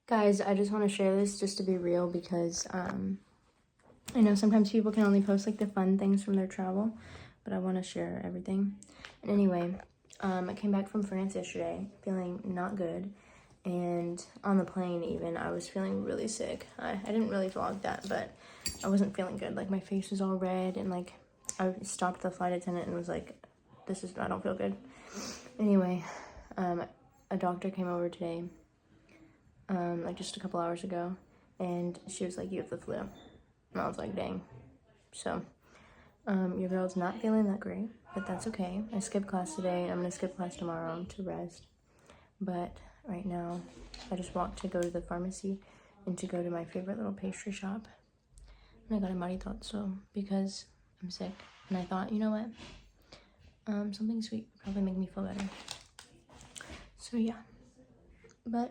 Guys, I just want to share this just to be real because I know sometimes people can only post like the fun things from their travel, but I want to share everything. And anyway, I came back from France yesterday feeling not good, and on the plane even I was feeling really sick. I didn't really vlog that, but I wasn't feeling good. Like my face was all red, and like I stopped the flight attendant and was like, I don't feel good. Anyway, a doctor came over today, like just a couple hours ago, and she was like, you have the flu. And I was like, dang. So, your girl's not feeling that great, but that's okay. I skipped class today. I'm gonna skip class tomorrow to rest. But right now, I just walked to go to the pharmacy and to go to my favorite little pastry shop. And I got a marito because I'm sick. And I thought, you know what? Something sweet would probably make me feel better. So yeah. But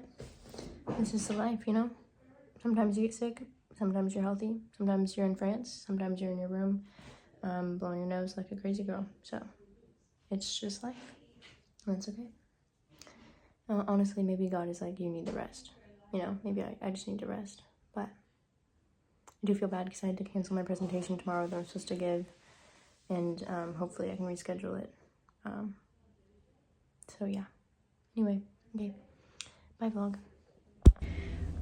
this is the life, you know? Sometimes you get sick, sometimes you're healthy, sometimes you're in France, sometimes you're in your room, blowing your nose like a crazy girl. So it's just life, and that's okay. Honestly, maybe God is like, you need to rest. You know, maybe I just need to rest. But I do feel bad because I had to cancel my presentation tomorrow that I'm supposed to give, and hopefully I can reschedule it. So yeah. Anyway, okay. Bye vlog.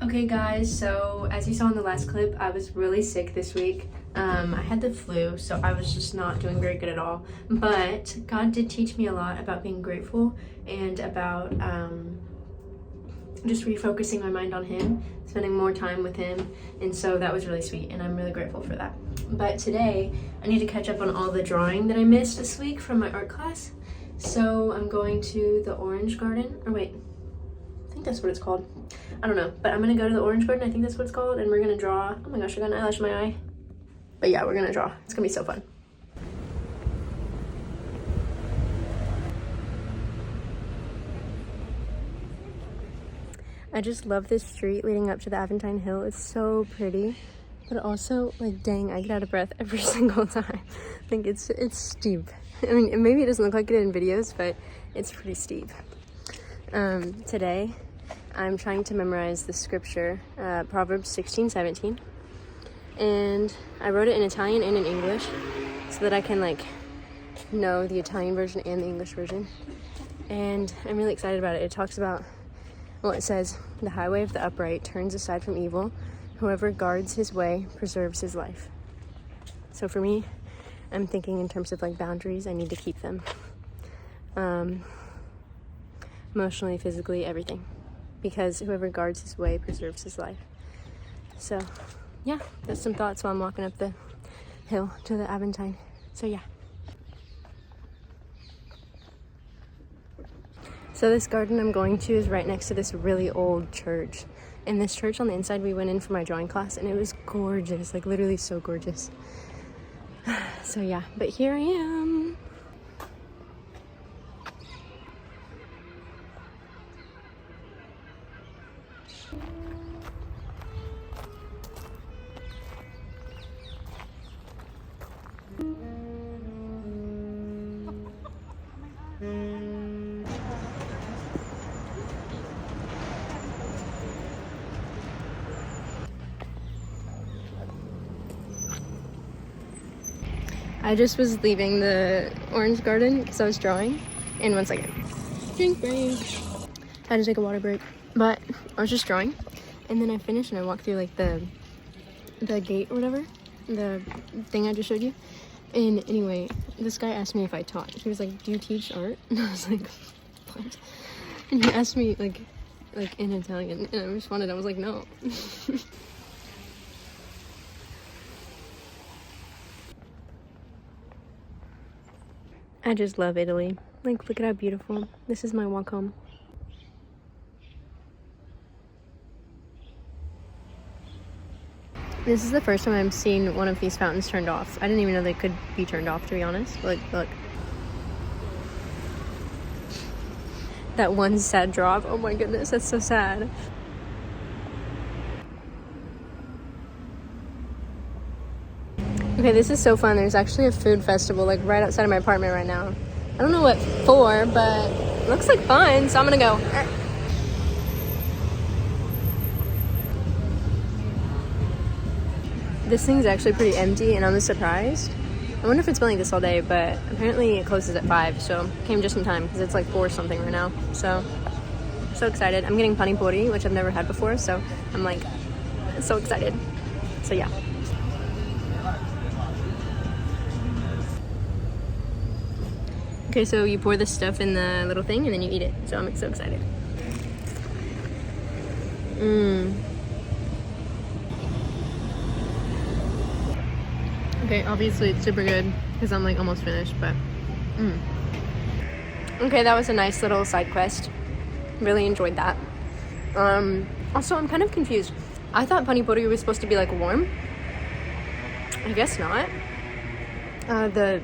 Okay guys, so as you saw in the last clip, I was really sick this week. I had the flu, so I was just not doing very good at all. But God did teach me a lot about being grateful and about just refocusing my mind on Him, spending more time with Him. And so that was really sweet, and I'm really grateful for that. But today, I need to catch up on all the drawing that I missed this week from my art class. So I'm going to the Orange Garden, or wait, I think that's what it's called. I don't know, but I'm gonna go to the Orange Garden, I think that's what it's called, and we're gonna draw. Oh my gosh, I got an eyelash in my eye. But yeah, we're gonna draw. It's gonna be so fun. I just love this street leading up to the Aventine Hill. It's so pretty, but also, like, dang, I get out of breath every single time. I think it's steep. I mean, maybe it doesn't look like it in videos, but it's pretty steep. Today, I'm trying to memorize the scripture, Proverbs 16:17, and I wrote it in Italian and in English so that I can like know the Italian version and the English version, and I'm really excited about it. It talks about, well, it says, the highway of the upright turns aside from evil. Whoever guards his way preserves his life. So for me, I'm thinking in terms of like boundaries. I need to keep them, emotionally, physically, everything. Because whoever guards his way preserves his life. So, yeah, that's some thoughts while I'm walking up the hill to the Aventine. So, yeah. So this garden I'm going to is right next to this really old church. And this church on the inside, we went in for my drawing class, and it was gorgeous, like literally so gorgeous. So, yeah, but here I am. I just was leaving the Orange Garden because I was drawing. And 1 second. Drink break. I had to take a water break. But I was just drawing. And then I finished and I walked through like the gate or whatever. The thing I just showed you. And anyway, this guy asked me if I taught. He was like, do you teach art? And I was like, what? And he asked me like in Italian. And I responded, I was like, no. I just love Italy. Like, look at how beautiful. This is my walk home. This is the first time I've seen one of these fountains turned off. I didn't even know they could be turned off, to be honest. Like, look. That one sad drop. Oh my goodness, that's so sad. Okay, this is so fun. There's actually a food festival like right outside of my apartment right now. I don't know what for, but it looks like fun, so I'm gonna go. This thing's actually pretty empty, and I'm surprised. I wonder if it's been like this all day, but apparently it closes at 5, so came just in time because it's like 4 something right now. So excited. I'm getting pani puri, which I've never had before, so I'm like so excited. So yeah. Okay, so you pour this stuff in the little thing and then you eat it. So I'm so excited. Okay, obviously it's super good because I'm like almost finished, but okay, that was a nice little side quest. Really enjoyed that. Also, I'm kind of confused. I thought pani puri was supposed to be like warm. I guess not. The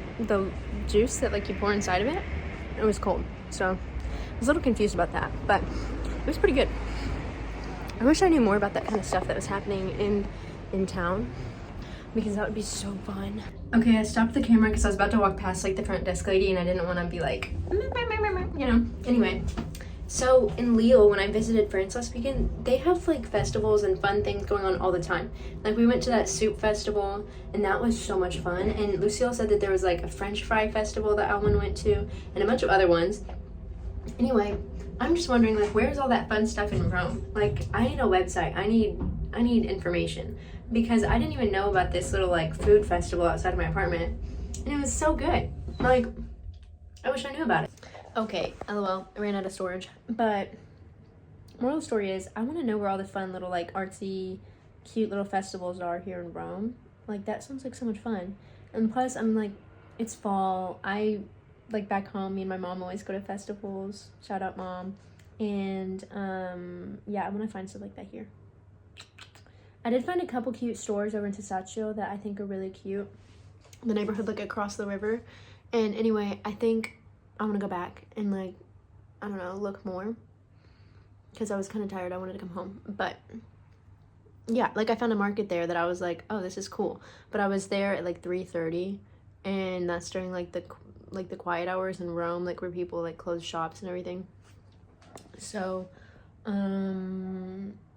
juice that like you pour inside of it, it was cold. So I was a little confused about that, but it was pretty good. I wish I knew more about that kind of stuff that was happening in town, because that would be so fun. Okay, I stopped the camera because I was about to walk past like the front desk lady and I didn't want to be like, you know. Anyway, so in Lille, when I visited France last weekend, they have like festivals and fun things going on all the time. Like we went to that soup festival and that was so much fun. And Lucille said that there was like a French fry festival that Alwyn went to and a bunch of other ones. Anyway, I'm just wondering, like, where's all that fun stuff in Rome? Like, I need a website. I need information, because I didn't even know about this little like food festival outside of my apartment, and it was so good. Like, I wish I knew about it. Okay, lol, I ran out of storage. But moral of the story is, I want to know where all the fun little like artsy, cute little festivals are here in Rome. Like, that sounds like so much fun. And plus, I'm like, it's fall. Like back home, me and my mom always go to festivals. Shout out mom. And yeah, I want to find stuff like that here. I did find a couple cute stores over in Testaccio that I think are really cute. The neighborhood like across the river. And anyway, I think I want to go back and like, I don't know, look more, because I was kind of tired. I wanted to come home. But yeah, like I found a market there that I was like, oh, this is cool. But I was there at like 3:30, and that's during like the quiet hours in Rome, like where people like close shops and everything. So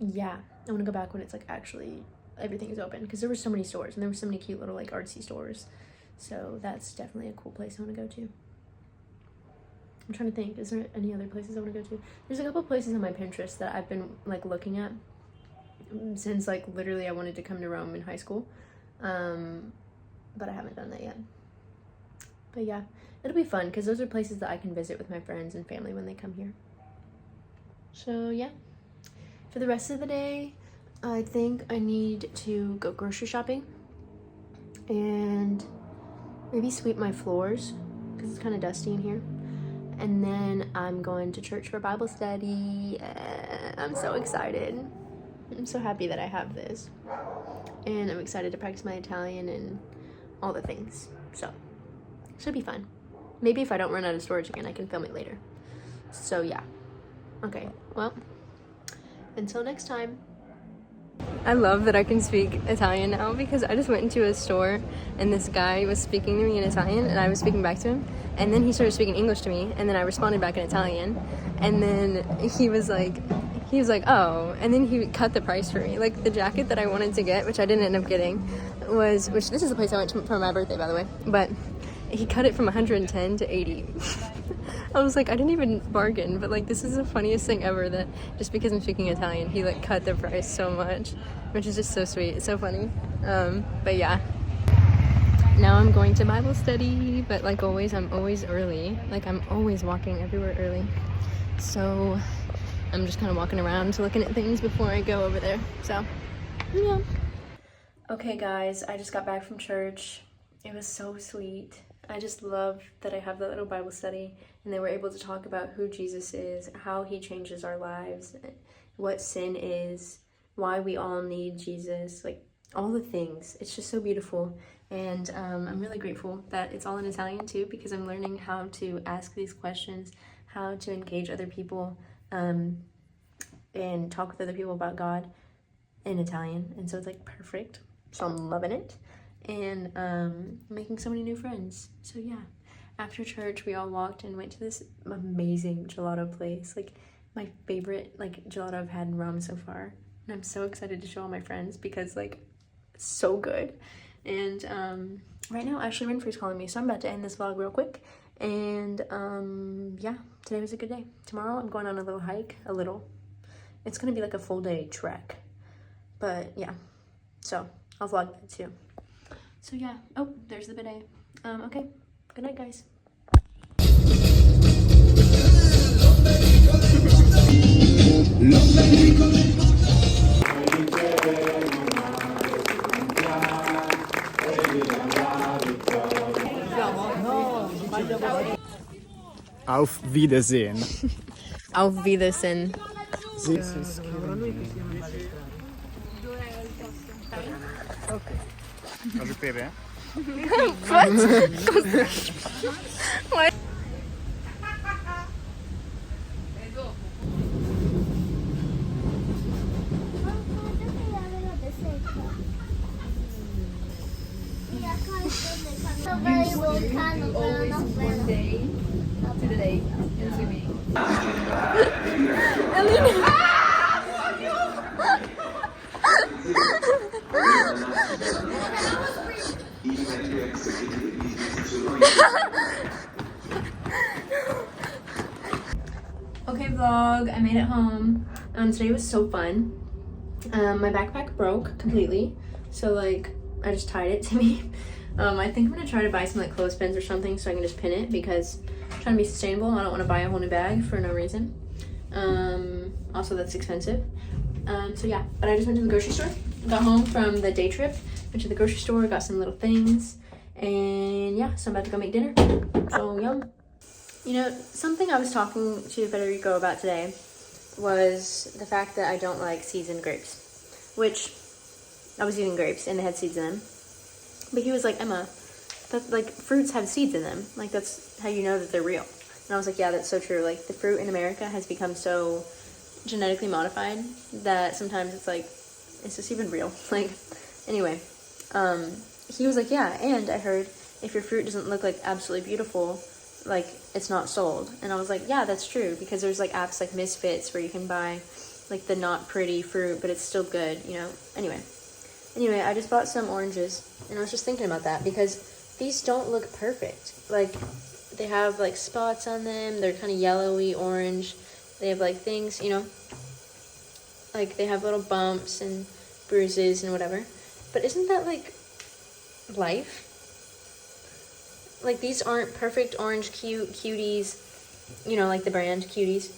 yeah, I want to go back when it's like actually everything is open, because there were so many stores and there were so many cute little like artsy stores. So that's definitely a cool place I want to go to. I'm trying to think, is there any other places I want to go to? There's a couple places on my Pinterest that I've been like looking at since like literally I wanted to come to Rome in high school, but I haven't done that yet. But yeah, it'll be fun because those are places that I can visit with my friends and family when they come here. So yeah, for the rest of the day, I think I need to go grocery shopping and maybe sweep my floors because it's kind of dusty in here. And then I'm going to church for Bible study. I'm so excited. I'm so happy that I have this. And I'm excited to practice my Italian and all the things. So should be fun. Maybe if I don't run out of storage again, I can film it later. So yeah. Okay, well, until next time. I love that I can speak Italian now, because I just went into a store and this guy was speaking to me in Italian and I was speaking back to him, and then he started speaking English to me and then I responded back in Italian, and then he was like, oh, and then he cut the price for me. Like the jacket that I wanted to get, which I didn't end up getting, which this is the place I went to for my birthday, by the way, but he cut it from 110 to 80. I was like, I didn't even bargain, but like this is the funniest thing ever, that just because I'm speaking Italian, he like cut the price so much, which is just so sweet. It's so funny. But yeah, now I'm going to Bible study, but like always, I'm always early. Like I'm always walking everywhere early. So I'm just kind of walking around looking at things before I go over there. So yeah. Okay guys, I just got back from church. It was so sweet. I just love that I have that little Bible study and they were able to talk about who Jesus is, how he changes our lives, what sin is, why we all need Jesus, like all the things. It's just so beautiful. And I'm really grateful that it's all in Italian too, because I'm learning how to ask these questions, how to engage other people, and talk with other people about God in Italian. And so it's like perfect. So I'm loving it. And making so many new friends. So yeah, after church we all walked and went to this amazing gelato place, like my favorite like gelato I've had in Rome so far, and I'm so excited to show all my friends because like It's so good. And right now Ashley Winfrey's calling me, so I'm about to end this vlog real quick. And yeah, today was a good day. Tomorrow I'm going on a little hike. It's gonna be like a full day trek, but yeah, so I'll vlog that too. So yeah, oh, there's the bidet. Okay, good night, guys. Auf Wiedersehen. Auf Wiedersehen. Also Baby. Okay, vlog, I made it home. Today was so fun. My backpack broke completely, so like I just tied it to me. I think I'm gonna try to buy some like clothespins or something so I can just pin it, because I'm trying to be sustainable. I don't want to buy a whole new bag for no reason. Also that's expensive. So yeah, but I just went to the grocery store. Got home from the day trip, went to the grocery store, got some little things, and yeah, so I'm about to go make dinner. So yum. You know, something I was talking to Federico about today was the fact that I don't like seasoned grapes, which I was eating grapes and they had seeds in them. But he was like, Emma, that, like, fruits have seeds in them. Like, that's how you know that they're real. And I was like, yeah, that's so true. Like, the fruit in America has become so genetically modified that sometimes it's like, is this even real? Like, anyway, he was like, yeah, and I heard if your fruit doesn't look like absolutely beautiful, like it's not sold. And I was like, yeah, that's true, because there's like apps like Misfits where you can buy like the not pretty fruit but it's still good, you know. Anyway, I just bought some oranges and I was just thinking about that, because these don't look perfect. Like, they have like spots on them, they're kind of yellowy orange, they have like things, you know, like they have little bumps and bruises and whatever. But isn't that like life? Like, these aren't perfect orange cuties, you know, like the brand Cuties.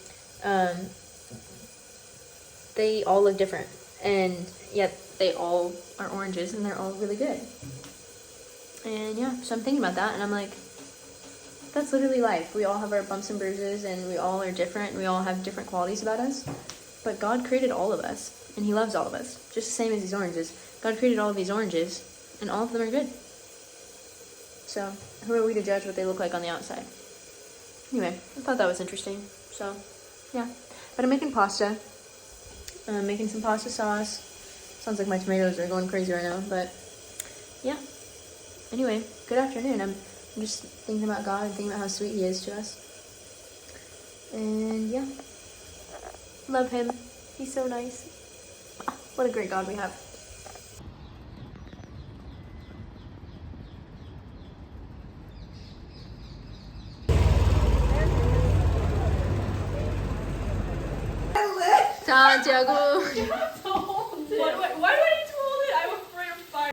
They all look different, and yet they all are oranges and they're all really good. And yeah, so I'm thinking about that and I'm like, that's literally life. We all have our bumps and bruises and we all are different and we all have different qualities about us. But God created all of us and he loves all of us, just the same as these oranges. God created all of these oranges and all of them are good. So who are we to judge what they look like on the outside? Anyway, I thought that was interesting. So yeah, but I'm making pasta. I'm making some pasta sauce. Sounds like my tomatoes are going crazy right now, but yeah. Anyway, good afternoon. I'm just thinking about God and thinking about how sweet he is to us. And yeah, love him. He's so nice. What a great God we have. Santiago. Why do I need to hold it? I'm afraid of fire.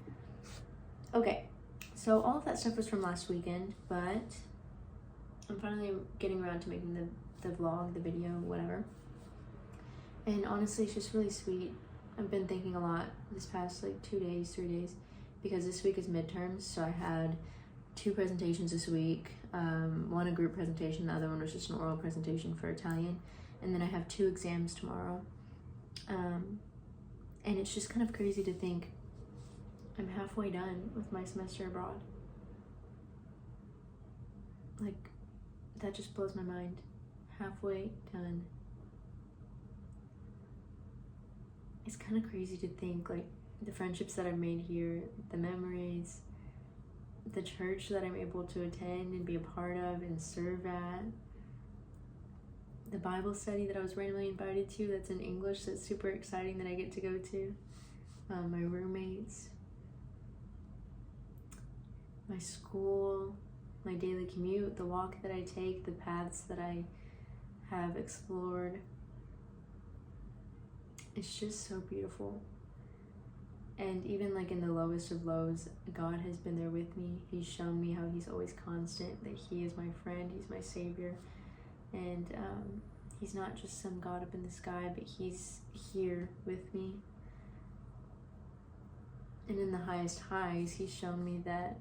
Okay, so all of that stuff was from last weekend, but I'm finally getting around to making the vlog, the video, whatever. And honestly, it's just really sweet. I've been thinking a lot this past like 2 days, 3 days, because this week is midterms, so I had 2 presentations this week. One a group presentation, the other one was just an oral presentation for Italian. And then I have 2 exams tomorrow. And it's just kind of crazy to think I'm halfway done with my semester abroad. Like, that just blows my mind. Halfway done. It's kind of crazy to think, like, the friendships that I've made here, the memories, the church that I'm able to attend and be a part of and serve at, the Bible study that I was randomly invited to that's in English, that's super exciting that I get to go to, my roommates, my school, my daily commute, the walk that I take, the paths that I have explored. It's just so beautiful. And even like in the lowest of lows, God has been there with me. He's shown me how he's always constant, that he is my friend, he's my savior. And he's not just some God up in the sky, but he's here with me. And in the highest highs, he's shown me that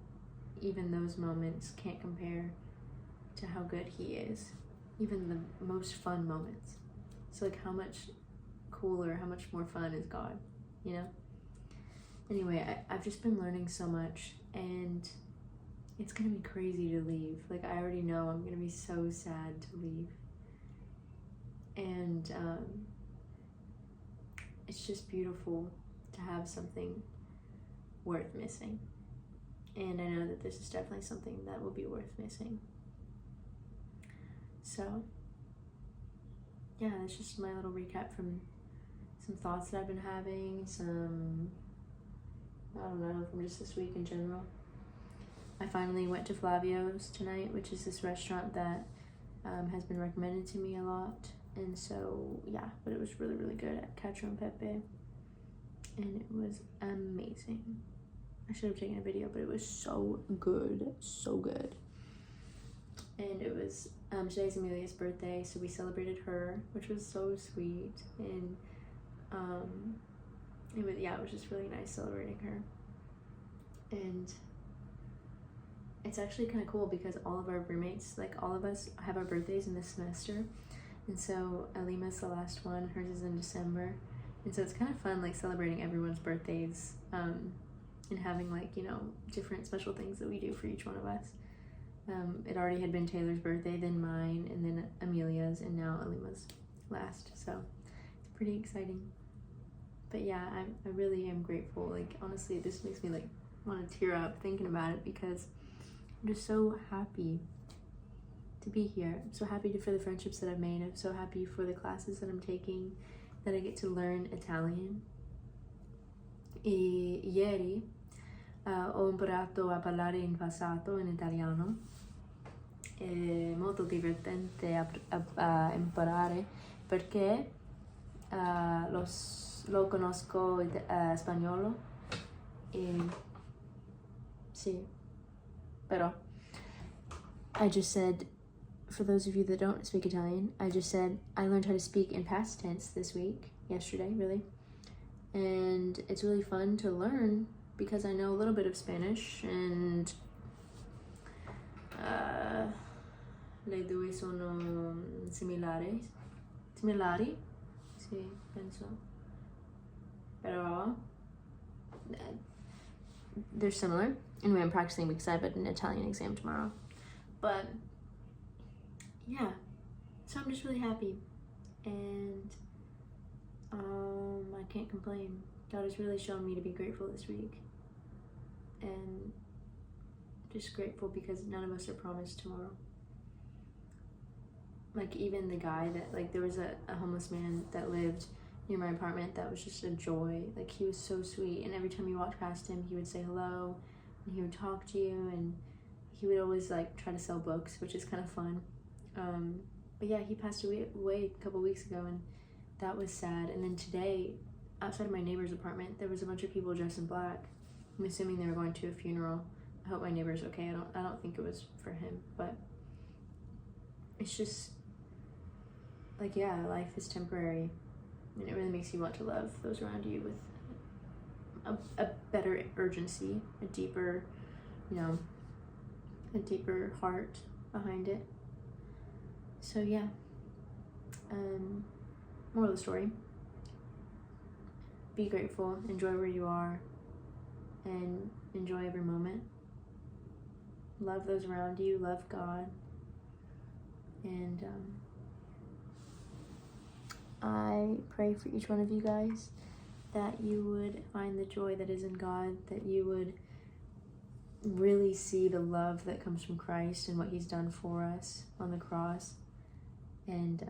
even those moments can't compare to how good he is. Even the most fun moments. So like how much cooler, how much more fun is God, you know? Anyway, I've just been learning so much, and it's gonna be crazy to leave. Like, I already know I'm gonna be so sad to leave. And it's just beautiful to have something worth missing. And I know that this is definitely something that will be worth missing. So, yeah, that's just my little recap from some thoughts that I've been having, I don't know, from just this week in general. I finally went to Flavio's tonight, which is this restaurant that has been recommended to me a lot. And so, yeah, but it was really, really good at Cacio and Pepe. And it was amazing. I should have taken a video, but it was so good, so good. And it was, today's Amelia's birthday, so we celebrated her, which was so sweet. And it was just really nice celebrating her. And it's actually kind of cool because all of our roommates, like all of us, have our birthdays in this semester. And so Alima's the last one, hers is in December. And so it's kind of fun, like celebrating everyone's birthdays and having like, you know, different special things that we do for each one of us. It already had been Taylor's birthday, then mine, and then Amelia's, and now Alima's last. So it's pretty exciting. But yeah, I really am grateful. Like, honestly, this makes me like want to tear up thinking about it because I'm just so happy to be here. I'm so happy for the friendships that I've made. I'm so happy for the classes that I'm taking, that I get to learn Italian. E ieri ho imparato a parlare in passato in italiano. È molto divertente a imparare perché lo conosco spagnolo. Sì, però I just said, for those of you that don't speak Italian, I just said I learned how to speak in past tense this week, yesterday really, and it's really fun to learn because I know a little bit of Spanish, and le due sono similari, sì, penso, però they're similar. Anyway, I'm practicing because I have an Italian exam tomorrow. But yeah, so I'm just really happy, and I can't complain. God has really shown me to be grateful this week, and just grateful because none of us are promised tomorrow. Like, even the guy that, like, there was a homeless man that lived near my apartment that was just a joy. Like, he was so sweet, and every time you walked past him, he would say hello, and he would talk to you, and he would always like try to sell books, which is kind of fun. But yeah, he passed away a couple weeks ago, and that was sad. And then today, outside of my neighbor's apartment, there was a bunch of people dressed in black. I'm assuming they were going to a funeral. I hope my neighbor's okay. I don't think it was for him, but it's just like, yeah, life is temporary, and it really makes you want to love those around you with a better urgency, a deeper, you know, a deeper heart behind it. So yeah, moral of the story, be grateful, enjoy where you are, and enjoy every moment. Love those around you, love God, and I pray for each one of you guys that you would find the joy that is in God, that you would really see the love that comes from Christ and what he's done for us on the cross, and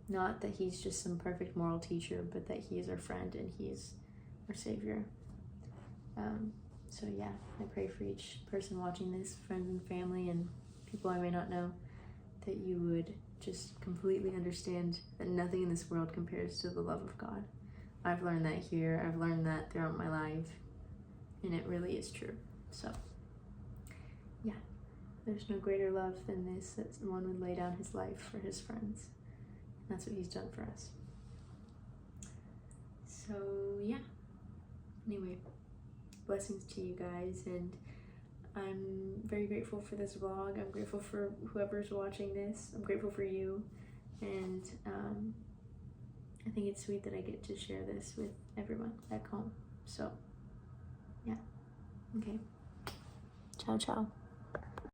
not that he's just some perfect moral teacher, but that he is our friend and he is our savior. So yeah, I pray for each person watching this, friends and family and people I may not know, that you would just completely understand that nothing in this world compares to the love of God. I've learned that here, I've learned that throughout my life, and it really is true. So yeah, there's no greater love than this, that one would lay down his life for his friends. That's what he's done for us. So yeah, anyway, blessings to you guys, and I'm very grateful for this vlog. I'm grateful for whoever's watching this. I'm grateful for you, and I think it's sweet that I get to share this with everyone back home. So yeah, okay, ciao ciao.